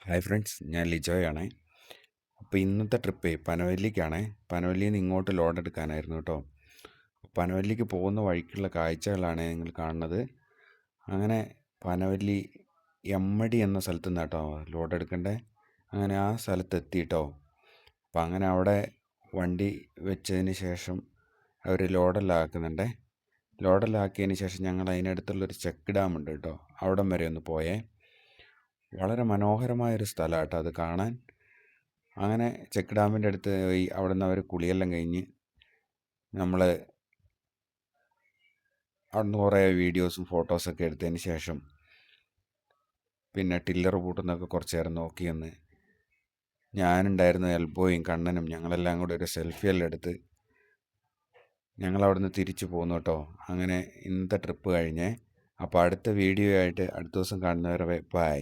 Hi friends, ഞാൻ ലിജോയാണ്. അപ്പോൾ ഇന്നത്തെ ട്രിപ്പ് പനവല്ലിക്കാണ്. പനവല്ലിയിൽ നിന്ന് ഇങ്ങോട്ട് ലോഡ് എടുക്കാനായിരുന്നു കേട്ടോ. പനവല്ലിക്ക് പോകുന്ന വഴിക്കുള്ള കാഴ്ചകളാണ് നിങ്ങൾ കാണുന്നത്. അങ്ങനെ പനവല്ലി എമ്മടി എന്ന സ്ഥലത്ത് നിന്ന് കേട്ടോ ലോഡ് എടുക്കണ്ടേ. അങ്ങനെ ആ സ്ഥലത്ത് എത്തി കേട്ടോ. അപ്പോൾ അങ്ങനെ അവിടെ വണ്ടി വെച്ചതിന് ശേഷം അവർ ലോഡെല്ലാം ആക്കുന്നുണ്ടേ. ലോഡെല്ലാം ആക്കിയതിന് ശേഷം ഞങ്ങൾ അതിനടുത്തുള്ളൊരു ചെക്ക് ഡാം ഉണ്ട് കേട്ടോ, അവിടം വരെ ഒന്ന് പോയേ. വളരെ മനോഹരമായൊരു സ്ഥലമാണ് കേട്ടോ അത് കാണാൻ. അങ്ങനെ ചെക്ക് ഡാമിൻ്റെ അടുത്ത് പോയി അവിടെ നിന്ന് അവർ കുളിയെല്ലാം കഴിഞ്ഞ് നമ്മൾ അവിടെ നിന്ന് കുറേ വീഡിയോസും ഫോട്ടോസൊക്കെ എടുത്തതിന് ശേഷം പിന്നെ ടില്ലർ പൂട്ടുന്നതൊക്കെ കുറച്ച് നേരം നോക്കിയെന്ന് ഞാനുണ്ടായിരുന്നു, എൽബോയും കണ്ണനും ഞങ്ങളെല്ലാം കൂടെ ഒരു സെൽഫിയെല്ലാം എടുത്ത് ഞങ്ങളവിടെ നിന്ന് തിരിച്ചു പോന്നു കേട്ടോ. അങ്ങനെ ഇന്നത്തെ ട്രിപ്പ് കഴിഞ്ഞേ. അപ്പോൾ അടുത്ത വീഡിയോ ആയിട്ട് അടുത്ത ദിവസം കാണുന്നവരെ ബൈ.